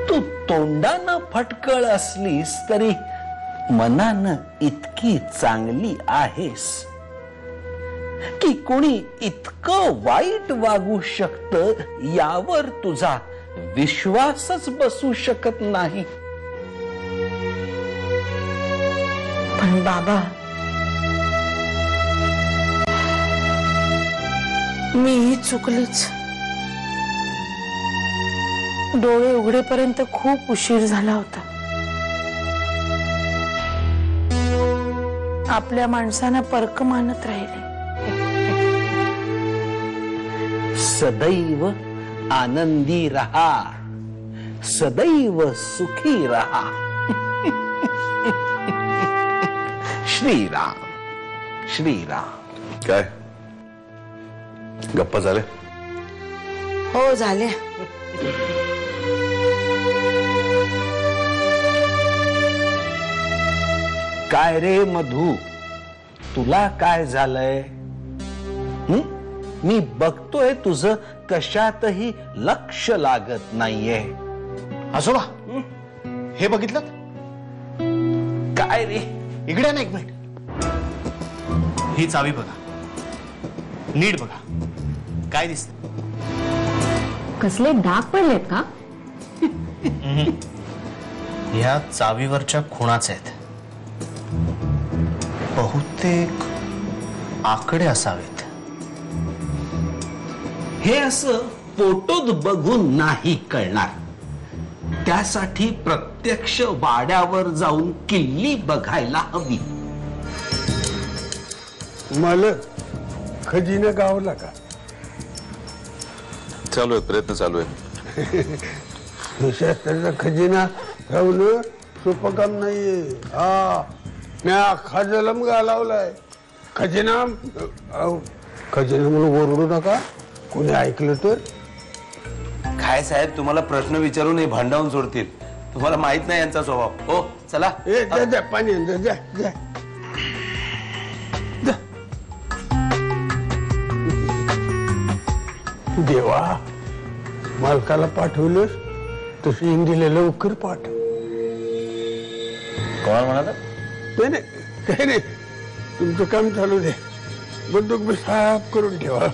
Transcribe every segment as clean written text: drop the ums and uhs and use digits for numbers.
तू तोंडानं फटकळ असलीस तरी मनानं इतकी चांगली आहेस की कोणी इतकं वाईट वागू शकतं यावर तुझा विश्वासच बसू शकत नाही. पण बाबा, मीही चुकलेच. डोळे उघडेपर्यंत खूप उशीर झाला होता. आपल्या माणसांना परक मानत राहिले. सदैव आनंदी रहा, सदैव सुखी रहा. श्रीराम श्रीराम. काय गप्पा झाले? हो झाले. काय रे मधू, तुला काय झालंय? मी बघतोय तुझं कशातही लक्ष लागत नाहीये. आजोबा, हे बघितलं? काय रे? इकडे ना एक मिनिट. ही चावी बघा, नीट बघा. काय दिसत? कसले डाग पडलेत का? या चावीवरच्या खुणाच आहेत. बहुतेक आकडे असावेत. हे असं फोटोत बघून नाही कळणार. त्यासाठी प्रत्यक्ष वाड्यावर जाऊन किल्ली बघायला हवी. मालक, खजिना गावला का? चालू आहे, प्रयत्न चालू आहे. शास्त्राचा खजिना ठेवणं सोपं काम नाहीये. हा, मी अख्खा जलम घालावलाय. खजिना खजिना म्हणून ओरडू नका, कोणी ऐकलं तर. काय साहेब, तुम्हाला प्रश्न विचारून हे भांडावून सोडतील. तुम्हाला माहित नाही यांचा स्वभाव. हो चला. जा पाणी जा जा जा. देवा, मालकाला पाठवलं तसं इंदीला लवकर पाठव. कोण म्हणाला? नाही काही नाही, तुमचं काम चालू दे. बंदूक बी साफ करून ठेवा.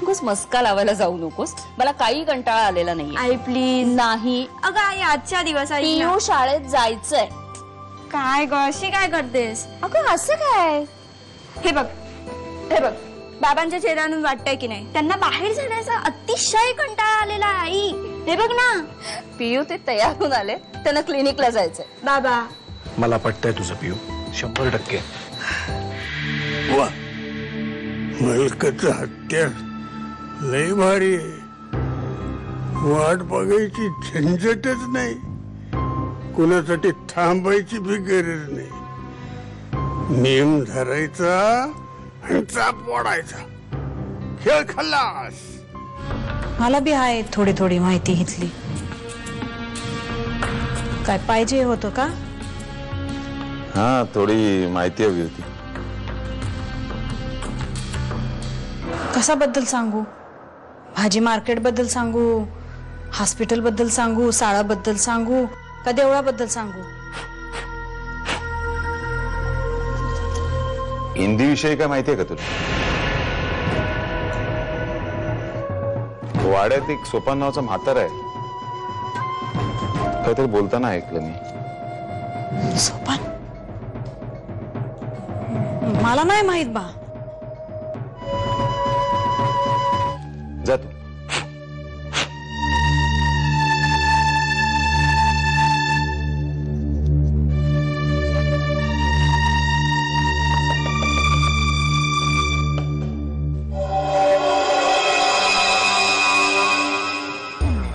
नकोस मस्का लावायला जाऊ नकोस. मला काही कंटाळा आलेला नाही. आई प्लीज. नाही अगं आई, आजच्या दिवस पियू शाळेत जायचंय. काय ग अशी काय करतेस? अगं असं काय? हे बघ हे बघ, बाबांच्या चेहऱ्यावरून वाटतंय की नाही त्यांना बाहेर जाण्याचा अतिशय कंटाळा आलेला आहे. आई हे बघ ना, पियू ते तयार होऊन आले, त्यांना क्लिनिकला जायचंय. बाबा मला पटतंय तुझं पियू, 100%. वा, मालकाचं हत्यार लय भारी आहे. वाट बघायची झंझटच नाही, कुणासाठी थांबायची भी गरज नाही. नेम धरायचा आणि चाप वाढायचा, खेळ खल्लास. मला बी आहे थोडी थोडी माहिती इथली. काय पाहिजे होतं का? हा, थोडी माहिती हवी होती. कशाबद्दल सांगू? भाजी मार्केट बद्दल सांगू, हॉस्पिटल बद्दल सांगू, शाळाबद्दल सांगू का देवळाबद्दल सांगू? हिंदी विषयी काय माहिती आहे का तुला? वाड्यात एक सोपान नावाचा म्हातारा आहे, काहीतरी बोलताना ऐकलं मी. सोपान? मला नाही माहित बा. जा तू.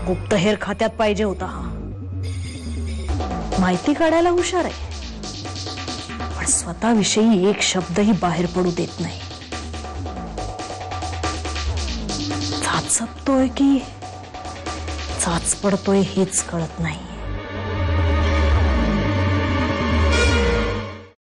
गुप्तहेर खात्यात पाहिजे होता हा. माहिती काढायला हुशार आहे, पण स्वतःविषयी एक शब्दही बाहेर पडू देत नाही. चाचपतोय की चाच पडतोय हेच कळत नाही.